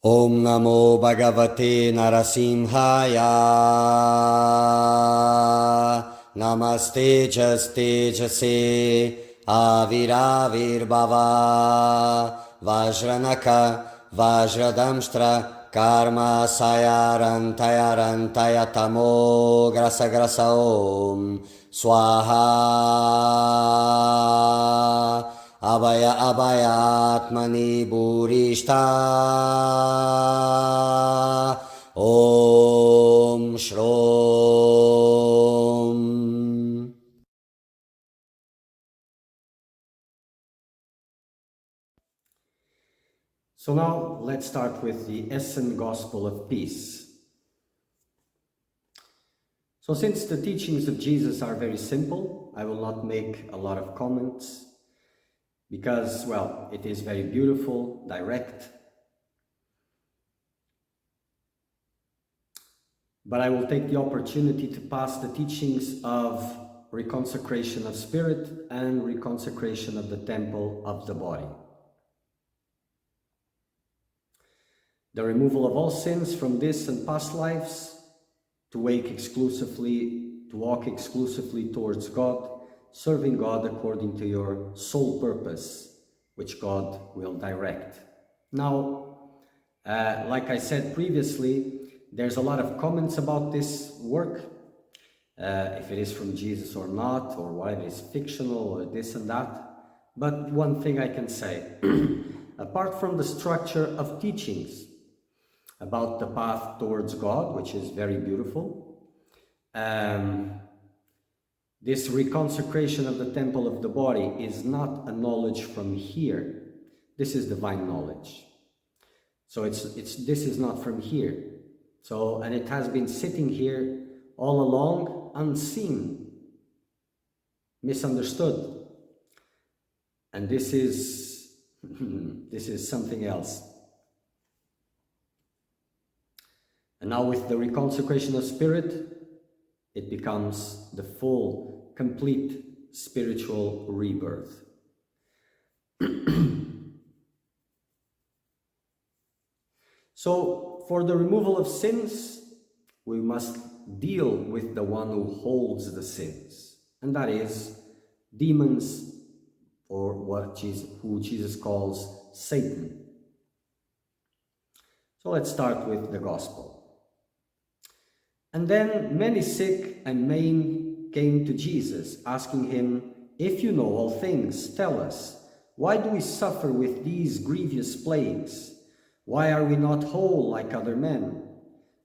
Om Namo Bhagavate Narasimhaya. Namaste Tejase Aviravirbhava Vajranaka Vajradamshtra Karma Sayarantaya Tamo Grasa Grasa Om Swaha Abhaya Abhayatmani Burishta Om Shrom. So now let's start with the Essen Gospel of Peace. So since the teachings of Jesus are very simple, I will not make a lot of comments because, well, it is very beautiful, direct. But I will take the opportunity to pass the teachings of reconsecration of spirit and reconsecration of the temple of the body. The removal of all sins from this and past lives, to walk exclusively towards God, serving God according to your sole purpose, which God will direct. Now, like I said previously, there's a lot of comments about this work, if it is from Jesus or not, or whether it's fictional or this and that. But one thing I can say, apart from the structure of teachings about the path towards God, which is very beautiful, this reconsecration of the temple of the body is not a knowledge from here. This is divine knowledge. So this is not from here. So, and it has been sitting here all along, unseen, misunderstood. And this is this is something else. And now with the reconsecration of spirit, it becomes the full, complete spiritual rebirth. So, for the removal of sins, we must deal with the one who holds the sins, and that is demons, or who Jesus calls Satan. So let's start with the gospel. And then many sick and maimed came to Jesus, asking him, "If you know all things, tell us, why do we suffer with these grievous plagues? Why are we not whole like other men?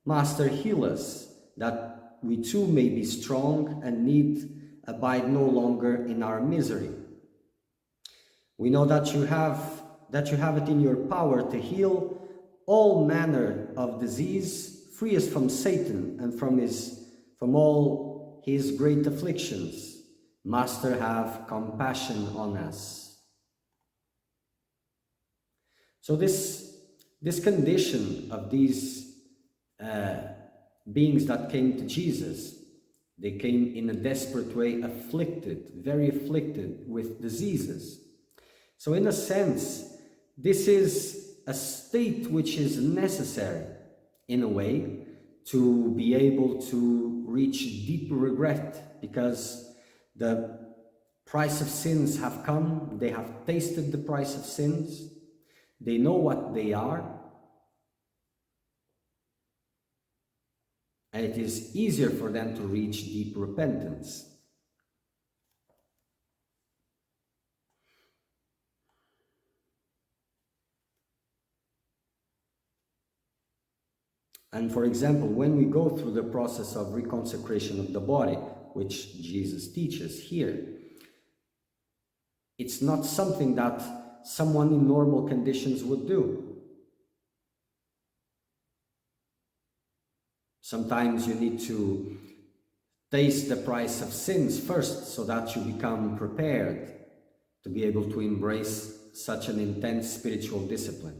Master, heal us, that we too may be strong and need abide no longer in our misery. We know that you have it in your power to heal all manner of disease. Free us from Satan and from all his great afflictions. Master, have compassion on us." So this condition of these beings that came to Jesus, they came in a desperate way, afflicted, very afflicted with diseases. So in a sense, this is a state which is necessary, in a way, to be able to reach deep regret, because the price of sins have come, they have tasted the price of sins, they know what they are, and it is easier for them to reach deep repentance. And for example, when we go through the process of reconsecration of the body, which Jesus teaches here, it's not something that someone in normal conditions would do. Sometimes you need to taste the price of sins first, so that you become prepared to be able to embrace such an intense spiritual discipline.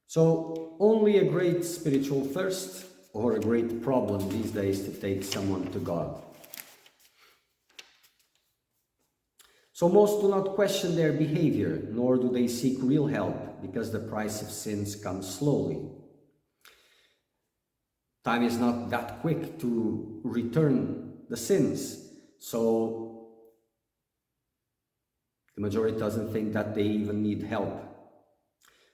So only a great spiritual thirst or a great problem these days to take someone to God. So most do not question their behavior, nor do they seek real help, because the price of sins comes slowly. Time is not that quick to return the sins, so the majority doesn't think that they even need help.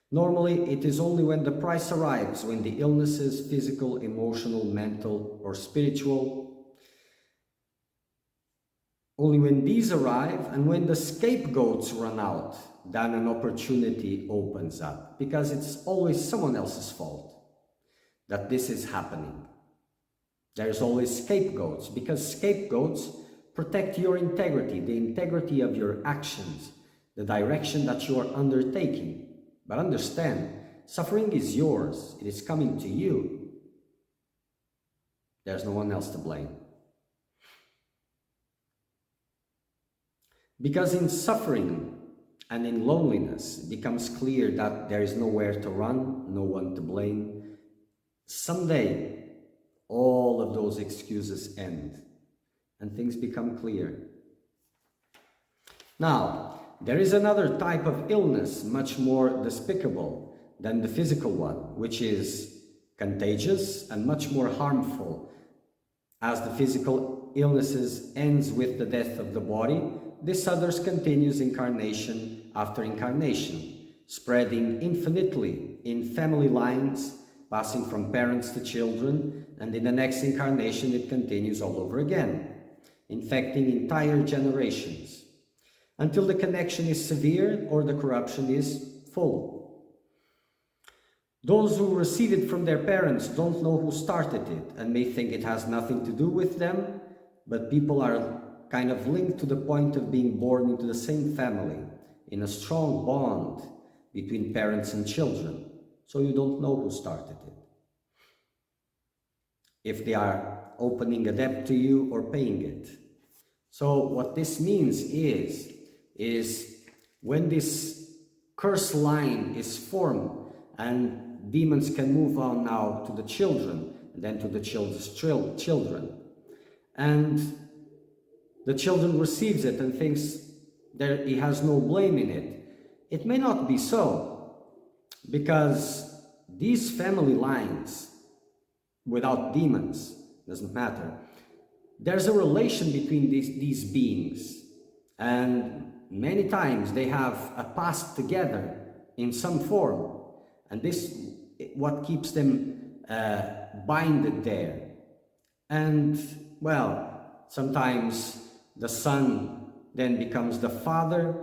Normally, it is only when the price arrives, when the illnesses, physical, emotional, mental, or spiritual, only when these arrive and when the scapegoats run out, then an opportunity opens up, because it's always someone else's fault that this is happening. There's always scapegoats, because scapegoats protect your integrity, the integrity of your actions, the direction that you are undertaking. But understand, suffering is yours. It is coming to you. There's no one else to blame. Because in suffering and in loneliness, it becomes clear that there is nowhere to run, no one to blame. Someday, all of those excuses end and things become clear. Now, there is another type of illness much more despicable than the physical one, which is contagious and much more harmful. As the physical illnesses ends with the death of the body, this others continues incarnation after incarnation, spreading infinitely in family lines, passing from parents to children, and in the next incarnation it continues all over again, infecting entire generations, until the connection is severe or the corruption is full. Those who receive it from their parents don't know who started it and may think it has nothing to do with them, but people are kind of linked to the point of being born into the same family, in a strong bond between parents and children, so you don't know who started it. If they are opening a debt to you or paying it. So what this means is when this curse line is formed and demons can move on now to the children and then to the children's children, and the children receives it and thinks that he has no blame in it. It may not be so, because these family lines without demons, doesn't matter, there's a relation between these beings, and many times they have a past together in some form, and this what keeps them binded there. And well, sometimes the son then becomes the father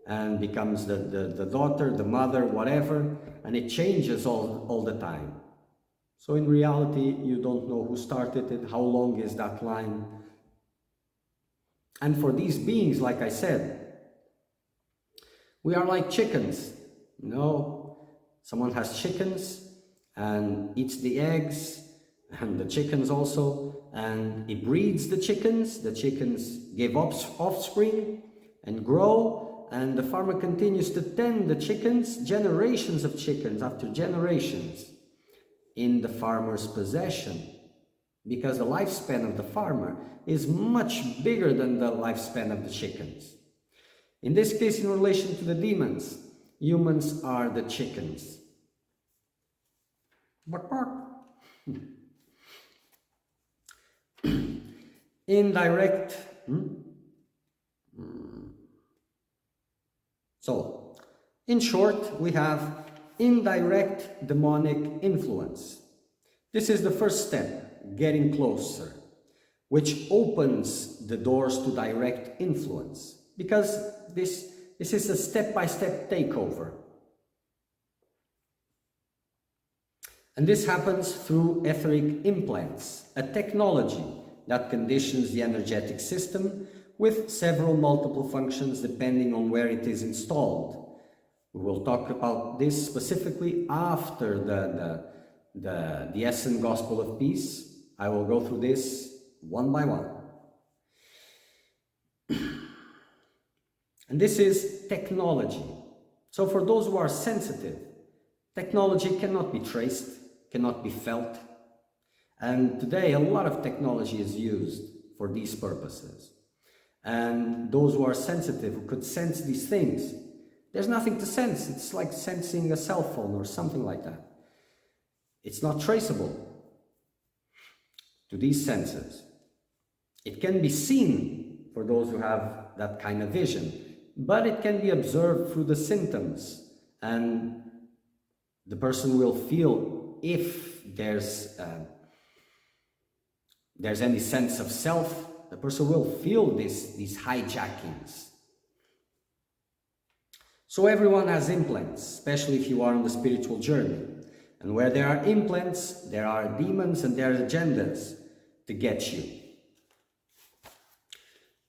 and becomes the daughter, the mother, whatever, and it changes all the time. So in reality, you don't know who started it, how long is that line. And for these beings, like I said, we are like chickens. You know, someone has chickens and eats the eggs and the chickens also, and he breeds the chickens give offspring and grow, and the farmer continues to tend the chickens, generations of chickens after generations in the farmer's possession, because the lifespan of the farmer is much bigger than the lifespan of the chickens. In this case, in relation to the demons, humans are the chickens. Bark, bark. Indirect. So, in short, we have indirect demonic influence. This is the first step, getting closer, which opens the doors to direct influence, because this is a step-by-step takeover. And this happens through etheric implants, a technology that conditions the energetic system with several multiple functions depending on where it is installed. We will talk about this specifically after the Essen Gospel of Peace. I will go through this one by one. And this is technology. So for those who are sensitive, technology cannot be traced, cannot be felt. And today a lot of technology is used for these purposes. And those who are sensitive, who could sense these things, there's nothing to sense. It's like sensing a cell phone or something like that. It's not traceable to these senses. It can be seen for those who have that kind of vision, but it can be observed through the symptoms, and the person will feel if there's any sense of self. The person will feel these hijackings. So everyone has implants, especially if you are on the spiritual journey. And where there are implants, there are demons and there are agendas to get you.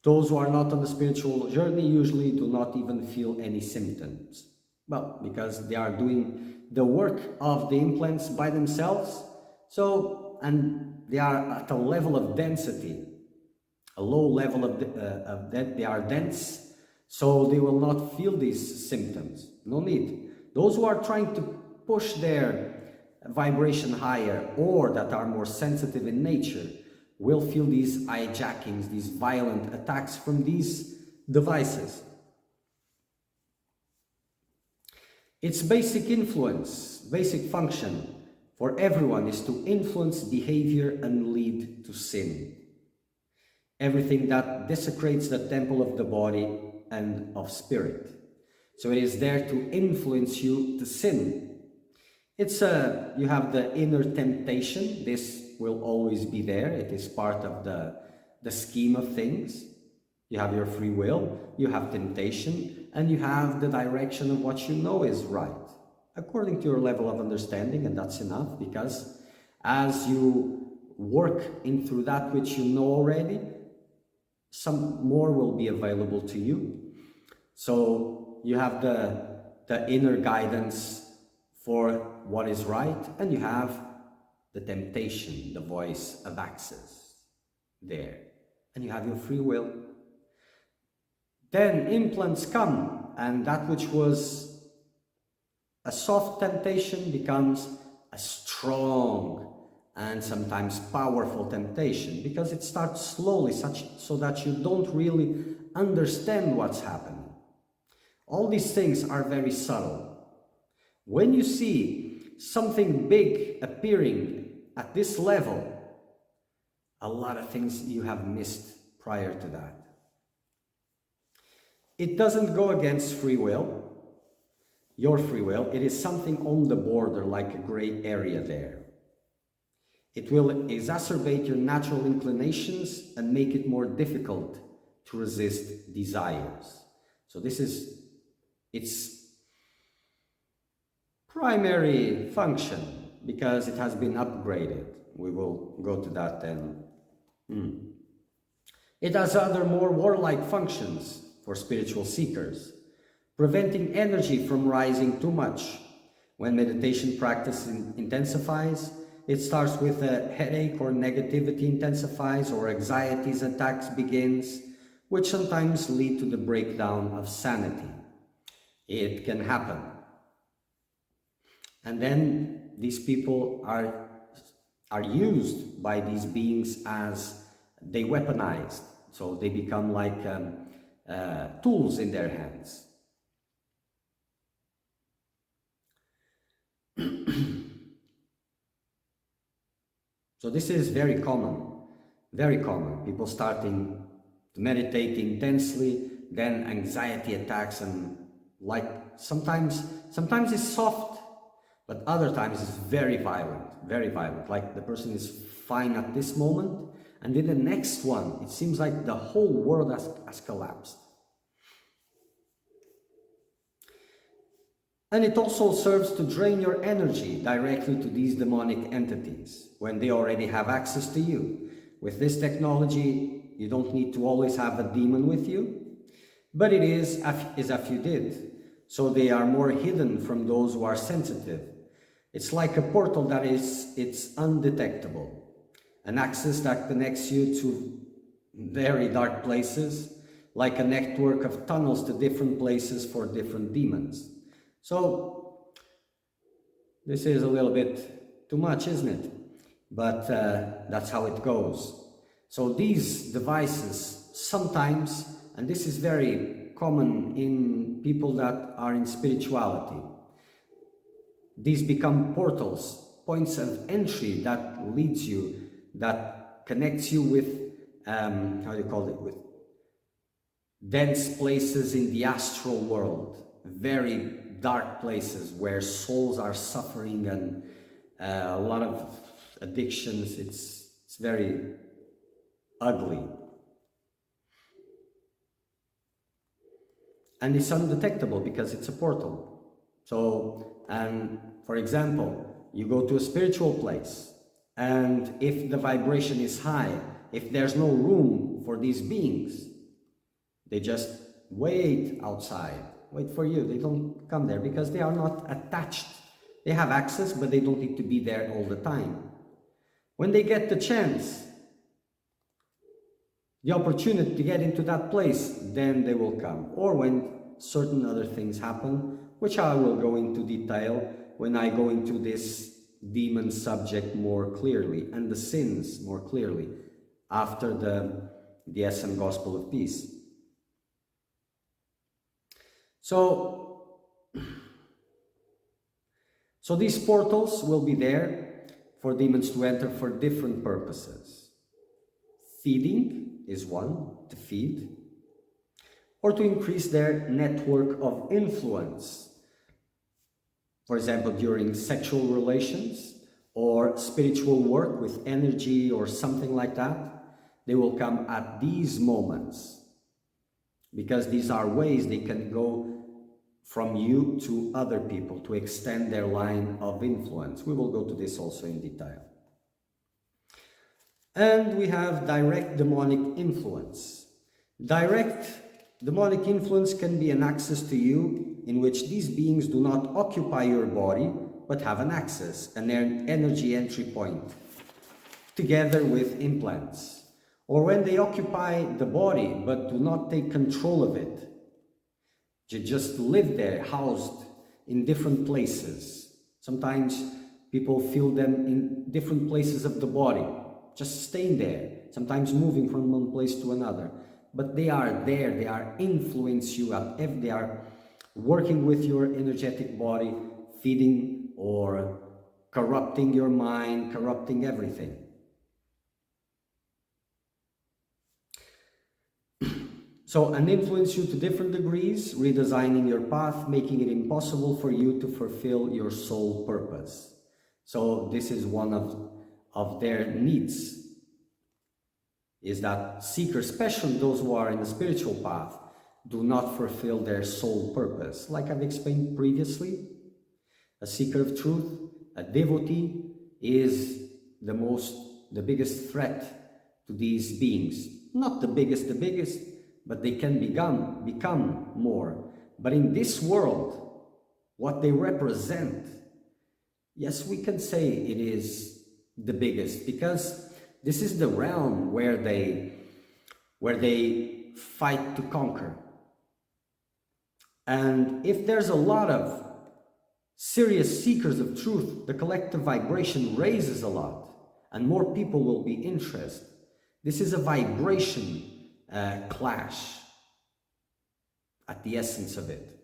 Those who are not on the spiritual journey usually do not even feel any symptoms. Well, because they are doing the work of the implants by themselves. So, and they are at a level of density, a low level of that they are dense, so they will not feel these symptoms. No need. Those who are trying to push their vibration higher or that are more sensitive in nature will feel these hijackings, these violent attacks from these devices. Its basic influence, basic function for everyone is to influence behavior and lead to sin. Everything that desecrates the temple of the body and of spirit. So it is there to influence you to sin. It's you have the inner temptation. This will always be there. It is part of the scheme of things. You have your free will, you have temptation, and you have the direction of what you know is right, according to your level of understanding, and that's enough, because as you work in through that which you know already, some more will be available to you. So you have the inner guidance for what is right, and you have the temptation, the voice of access there, and you have your free will. Then implants come, and that which was a soft temptation becomes a strong and sometimes powerful temptation, because it starts slowly, so that you don't really understand what's happening. All these things are very subtle. When you see something big appearing at this level, a lot of things you have missed prior to that. It doesn't go against free will, your free will. It is something on the border, like a gray area there. It will exacerbate your natural inclinations and make it more difficult to resist desires. So this is its primary function, because it has been upgraded. We will go to that then. It has other more warlike functions for spiritual seekers, preventing energy from rising too much. When meditation practice intensifies, it starts with a headache, or negativity intensifies, or anxieties attacks begins, which sometimes lead to the breakdown of sanity. It can happen. And then these people are used by these beings as they weaponized. So they become like tools in their hands. So this is very common, very common. People starting to meditate intensely, then anxiety attacks, and like sometimes it's soft, but other times it's very violent, very violent. Like the person is fine at this moment, and in the next one, it seems like the whole world has collapsed. And it also serves to drain your energy directly to these demonic entities when they already have access to you. With this technology, you don't need to always have a demon with you, but it is as if you did. So they are more hidden from those who are sensitive. It's like a portal that it's undetectable, an access that connects you to very dark places, like a network of tunnels to different places for different demons. So this is a little bit too much, isn't it? But that's how it goes. So these devices sometimes, and this is very common in people that are in spirituality, these become portals, points of entry that leads you, that connects you with, how do you call it, with dense places in the astral world, very dark places where souls are suffering and a lot of addictions. It's very ugly. And it's undetectable because it's a portal. So, and for example, you go to a spiritual place, and if the vibration is high, if there's no room for these beings, they just wait outside, wait for you. They don't come there because they are not attached. They have access, but they don't need to be there all the time. When they get the chance, the opportunity to get into that place, then they will come. Or when certain other things happen, which I will go into detail when I go into this demon subject more clearly and the sins more clearly after the DSM Gospel of Peace. So these portals will be there for demons to enter for different purposes. Feeding is one, to feed, or to increase their network of influence. For example, during sexual relations or spiritual work with energy or something like that, they will come at these moments, because these are ways they can go from you to other people to extend their line of influence. We will go to this also in detail. And we have direct demonic influence. Direct demonic influence can be an access to you in which these beings do not occupy your body, but have an access, an energy entry point, together with implants. Or when they occupy the body, but do not take control of it. You just live there, housed in different places. Sometimes people feel them in different places of the body, just staying there, sometimes moving from one place to another. But they are there, they are influencing you, they are working with your energetic body, feeding or corrupting your mind, corrupting everything. So, and influence you to different degrees, redesigning your path, making it impossible for you to fulfill your soul purpose. So this is one of their needs, is that seekers, especially those who are in the spiritual path, do not fulfill their soul purpose. Like I've explained previously, a seeker of truth, a devotee, is the biggest threat to these beings. Not the biggest, but they can become more. But in this world, what they represent, yes, we can say it is the biggest, because this is the realm where they fight to conquer. And if there's a lot of serious seekers of truth, the collective vibration raises a lot, and more people will be interested. This is a vibration clash at the essence of it.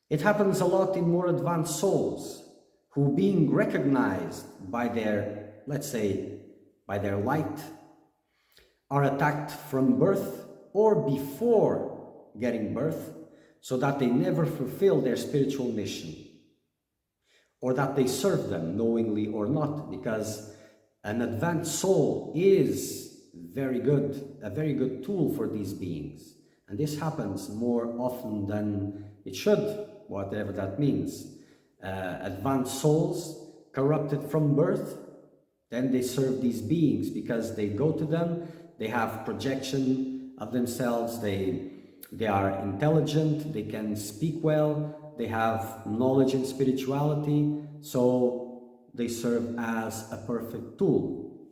It happens a lot in more advanced souls who, being recognized by their, let's say, by their light, are attacked from birth or before getting birth, so that they never fulfill their spiritual mission, or that they serve them knowingly or not, because an advanced soul is a very good tool for these beings. And this happens more often than it should, whatever that means. Advanced souls, corrupted from birth, then they serve these beings because they go to them, they have projection of themselves, they are intelligent, they can speak well, they have knowledge in spirituality, so they serve as a perfect tool.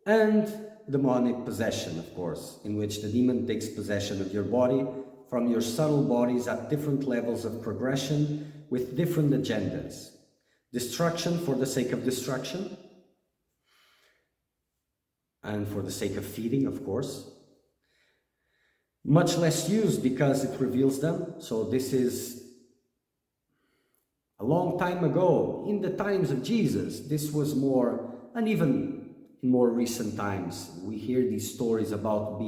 And demonic possession, of course, in which the demon takes possession of your body from your subtle bodies at different levels of progression with different agendas. Destruction for the sake of destruction, and for the sake of feeding, of course. Much less used because it reveals them. So this is a long time ago, in the times of Jesus. This was more, and even in more recent times, we hear these stories about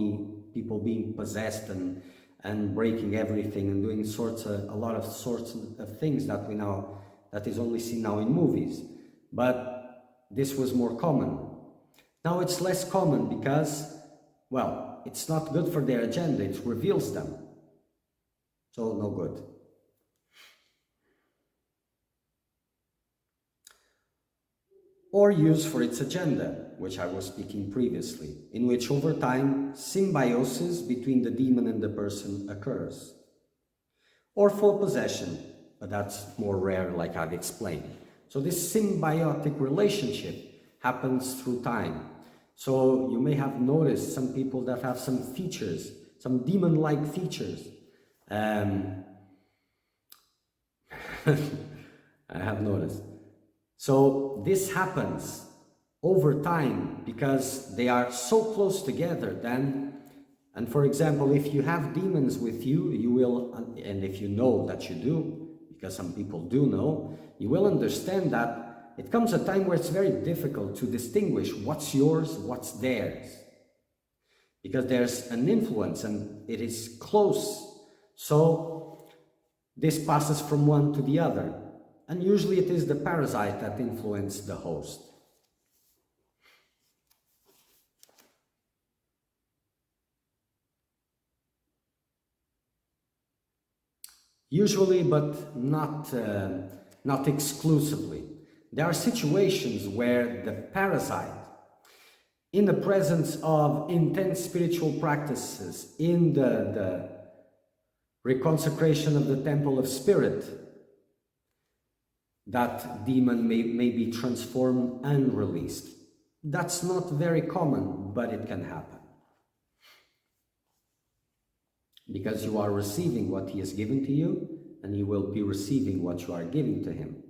people being possessed and breaking everything and doing a lot of sorts of things that is only seen now in movies. But this was more common. Now it's less common because, well, it's not good for their agenda, it reveals them. So no good. Or used for its agenda, which I was speaking previously, in which over time symbiosis between the demon and the person occurs. Or for possession, but that's more rare, like I've explained. So this symbiotic relationship happens through time. So you may have noticed some people that have some features, some demon-like features. I have noticed. So this happens over time because they are so close together then. And for example, if you have demons with you, you will, and if you know that you do, because some people do know, you will understand that it comes a time where it's very difficult to distinguish what's yours, what's theirs. Because there's an influence and it is close. So this passes from one to the other. And usually it is the parasite that influences the host. Usually, but not exclusively. There are situations where the parasite, in the presence of intense spiritual practices, in the reconsecration of the temple of spirit, that demon may be transformed and released. That's not very common, but it can happen. Because you are receiving what he has given to you, and he will be receiving what you are giving to him.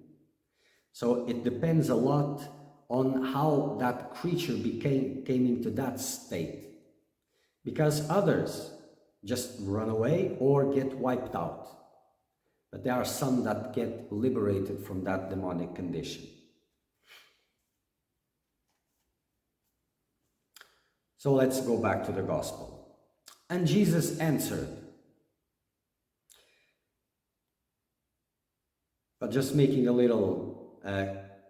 So it depends a lot on how that creature came into that state. Because others just run away or get wiped out. But there are some that get liberated from that demonic condition. So let's go back to the gospel. And Jesus answered. But just making a little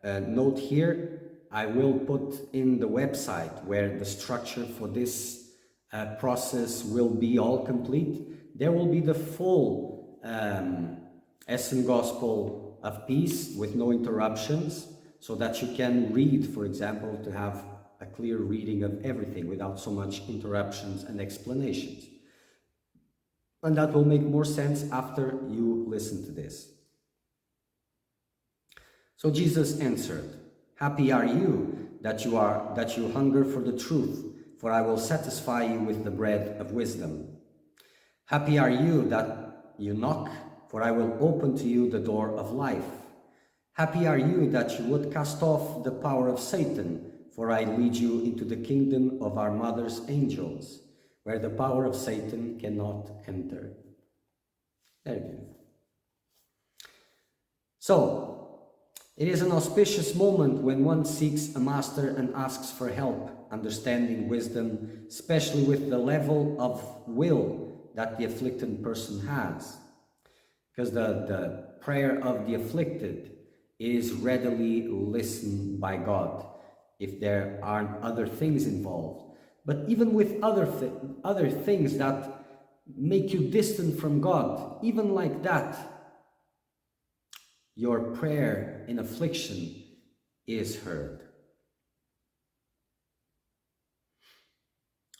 note here, I will put in the website where the structure for this process will be all complete. There will be the full Essen Gospel of Peace with no interruptions, so that you can read, for example, to have a clear reading of everything without so much interruptions and explanations. And that will make more sense after you listen to this. So Jesus answered, "Happy are you that you hunger for the truth, for I will satisfy you with the bread of wisdom. Happy are you that you knock, for I will open to you the door of life. Happy are you that you would cast off the power of Satan, for I lead you into the kingdom of our mother's angels, where the power of Satan cannot enter." There you go. So, it is an auspicious moment when one seeks a master and asks for help, understanding, wisdom, especially with the level of will that the afflicted person has. Because the prayer of the afflicted is readily listened by God if there aren't other things involved. But even with other things that make you distant from God, even like that, your prayer in affliction is heard.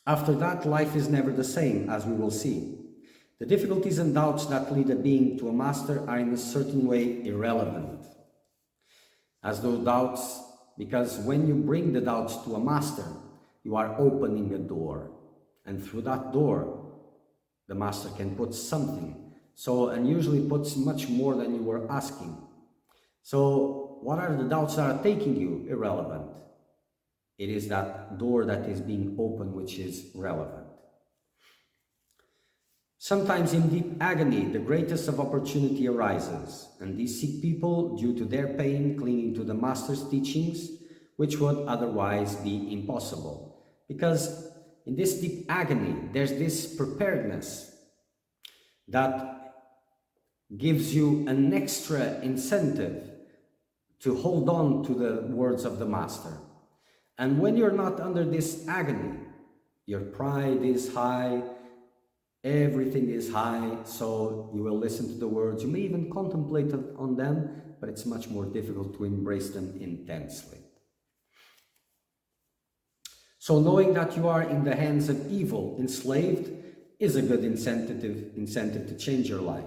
After that, life is never the same, as we will see. The difficulties and doubts that lead a being to a master are in a certain way irrelevant. As those doubts, because when you bring the doubts to a master, you are opening a door. And through that door, the master can put something. So, and usually puts much more than you were asking. So, what are the doubts that are taking you? Irrelevant. It is that door that is being opened which is relevant. Sometimes in deep agony, the greatest of opportunity arises, and these sick people, due to their pain, clinging to the Master's teachings, which would otherwise be impossible. Because in this deep agony, there's this preparedness that gives you an extra incentive to hold on to the words of the Master. And when you're not under this agony, your pride is high, everything is high, so you will listen to the words. You may even contemplate on them, but it's much more difficult to embrace them intensely. So knowing that you are in the hands of evil, enslaved, is a good incentive to change your life,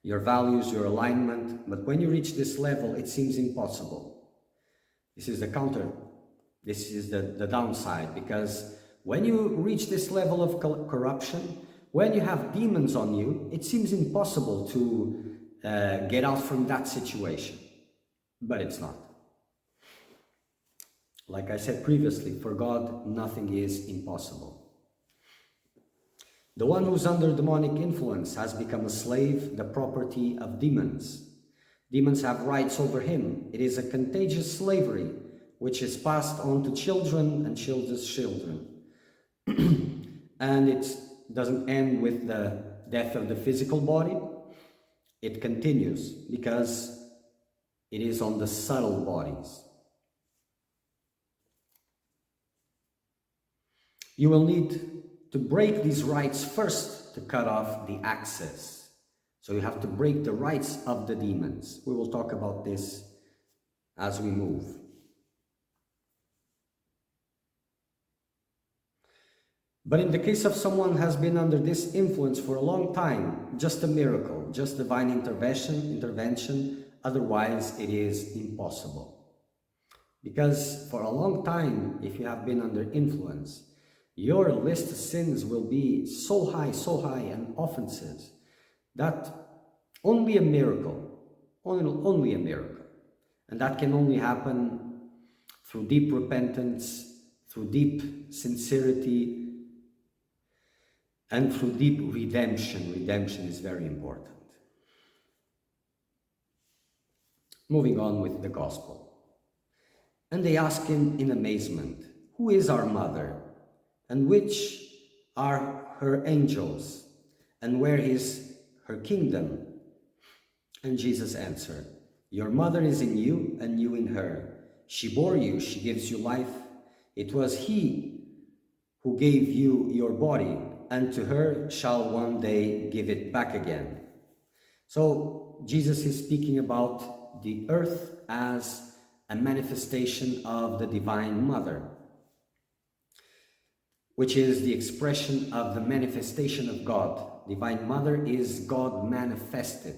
your values, your alignment. But when you reach this level, it seems impossible. This is the counter. This is the downside, because when you reach this level of corruption, when you have demons on you, it seems impossible to get out from that situation. But it's not. Like I said previously, for God, nothing is impossible. The one who's under demonic influence has become a slave, the property of demons. Demons have rights over him. It is a contagious slavery, which is passed on to children and children's children. And it doesn't end with the death of the physical body. It continues because it is on the subtle bodies. You will need to break these rights first to cut off the access. So you have to break the rights of the demons. We will talk about this as we move. But in the case of someone who has been under this influence for a long time, just a miracle, just divine intervention, otherwise it is impossible. Because for a long time, if you have been under influence, your list of sins will be so high, and offenses, that only a miracle, only a miracle. And that can only happen through deep repentance, through deep sincerity, and through deep redemption. Redemption is very important. Moving on with the gospel. And they ask him in amazement, "Who is our mother? And which are her angels? And where is her kingdom?" And Jesus answered, "Your mother is in you, and you in her. She bore you, she gives you life. It was he who gave you your body, and to her shall one day give it back again." So Jesus is speaking about the earth as a manifestation of the Divine Mother, which is the expression of the manifestation of God. Divine Mother is God manifested.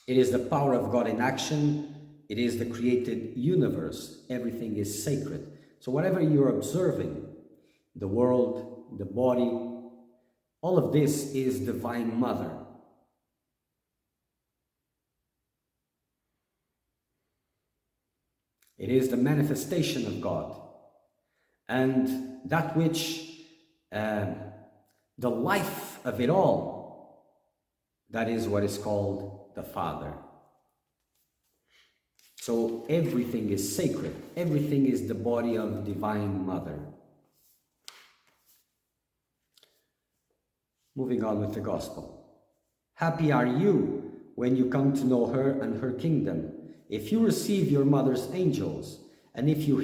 It is the power of God in action. It is the created universe. Everything is sacred. So whatever you're observing, the world, the body, all of this is Divine Mother. It is the manifestation of God. And that which, the life of it all, that is what is called the Father. So everything is sacred. Everything is the body of Divine Mother. Moving on with the Gospel. "Happy are you when you come to know her and her kingdom. If you receive your mother's angels, and if you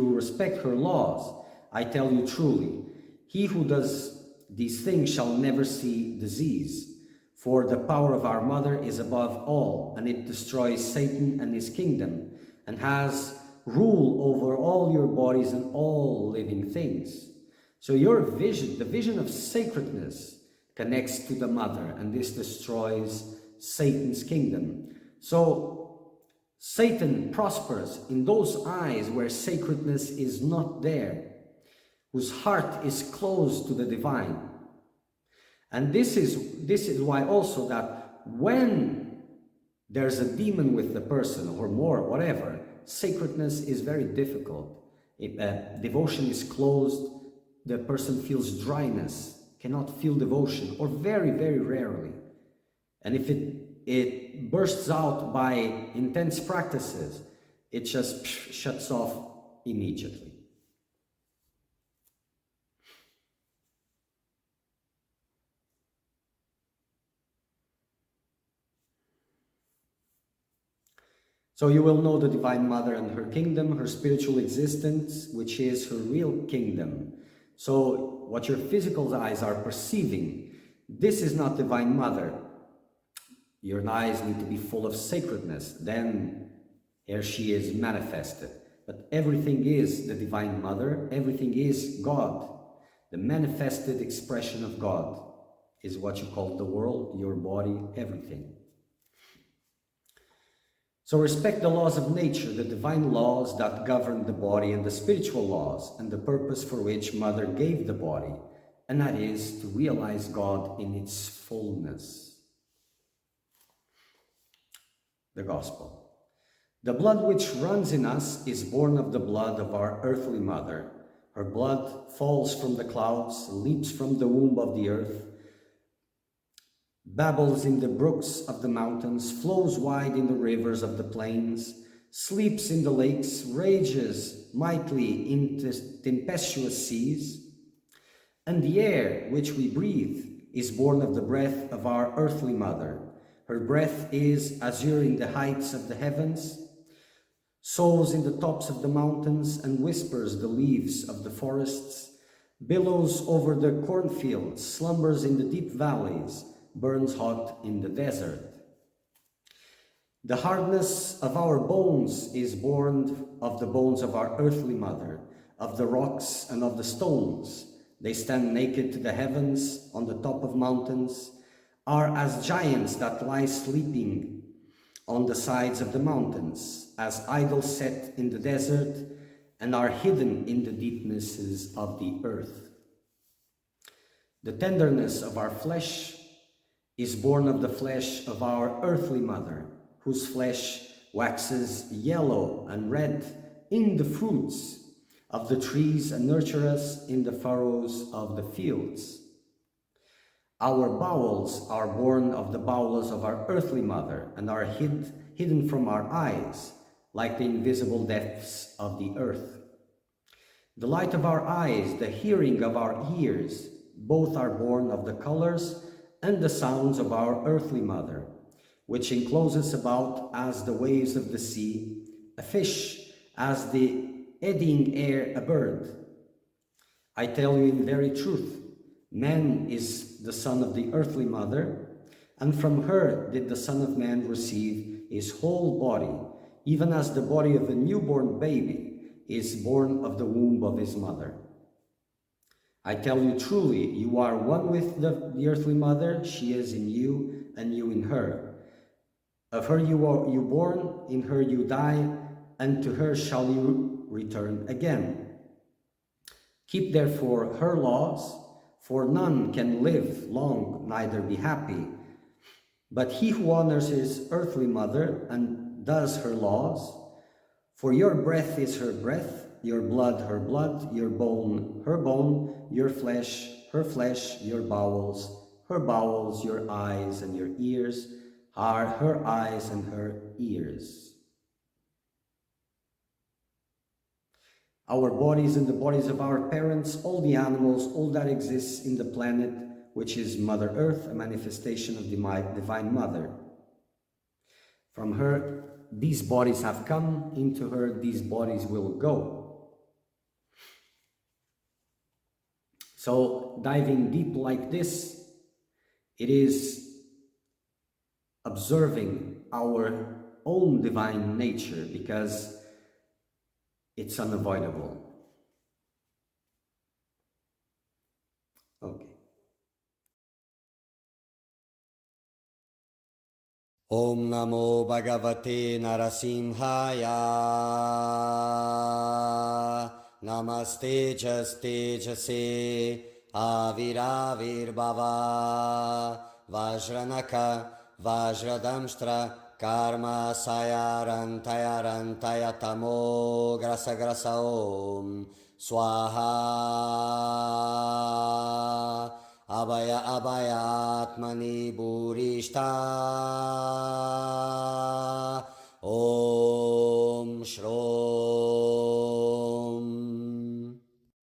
respect her laws, I tell you truly, he who does these things shall never see disease. For the power of our mother is above all, and it destroys Satan and his kingdom, and has rule over all your bodies and all living things." So your vision, the vision of sacredness, connects to the mother, and this destroys Satan's kingdom. So Satan prospers in those eyes where sacredness is not there. whose heart is close to the divine. And this is why also that when there's a demon with the person or more, whatever, sacredness is very difficult. If devotion is closed, the person feels dryness, cannot feel devotion, or very, very rarely. And if it bursts out by intense practices, it just shuts off immediately. So you will know the Divine Mother and her kingdom, her spiritual existence, which is her real kingdom. So what your physical eyes are perceiving, this is not Divine Mother. Your eyes need to be full of sacredness, then here she is manifested. But everything is the Divine Mother, everything is God. The manifested expression of God is what you call the world, your body, everything. So respect the laws of nature, the divine laws that govern the body, and the spiritual laws, and the purpose for which Mother gave the body, and that is to realize God in its fullness. The Gospel. The blood which runs in us is born of the blood of our earthly mother. Her blood falls from the clouds, leaps from the womb of the earth, babbles in the brooks of the mountains, flows wide in the rivers of the plains, sleeps in the lakes, rages mightily in tempestuous seas. And the air which we breathe is born of the breath of our earthly mother. Her breath is azure in the heights of the heavens, soars in the tops of the mountains, and whispers the leaves of the forests, billows over the cornfields, slumbers in the deep valleys, burns hot in the desert. The hardness of our bones is born of the bones of our earthly mother, of the rocks and of the stones. They stand naked to the heavens, on the top of mountains, are as giants that lie sleeping on the sides of the mountains, as idols set in the desert, and are hidden in the deepnesses of the earth. The tenderness of our flesh is born of the flesh of our earthly mother, whose flesh waxes yellow and red in the fruits of the trees and nurture us in the furrows of the fields. Our bowels are born of the bowels of our earthly mother and are hidden from our eyes, like the invisible depths of the earth. The light of our eyes, the hearing of our ears, both are born of the colors and the sounds of our earthly mother, which encloses about as the waves of the sea, a fish, as the eddying air a bird. I tell you in very truth, man is the son of the earthly mother, and from her did the Son of Man receive his whole body, even as the body of a newborn baby is born of the womb of his mother. I tell you truly, you are one with the earthly mother, she is in you, and you in her. Of her you are born, in her you die, and to her shall you return again. Keep therefore her laws, for none can live long, neither be happy. But he who honors his earthly mother and does her laws, for your breath is her breath, your blood her blood, your bone her bone, your flesh her flesh, your bowels her bowels, your eyes and your ears are her eyes and her ears. Our bodies and the bodies of our parents, all the animals, all that exists in the planet, which is Mother Earth, a manifestation of the Divine Mother. From her, these bodies have come, into her, these bodies will go. So, diving deep like this, it is observing our own divine nature, because it's unavoidable. Okay. Om Namo Bhagavate Narasimhaya. Namaste Aviravirbhava Vajranaka Vajradamshtra Karma Sayarantaya Tamo Grasa Grasa Om Swaha Abhaya Abhaya Atmani Burishta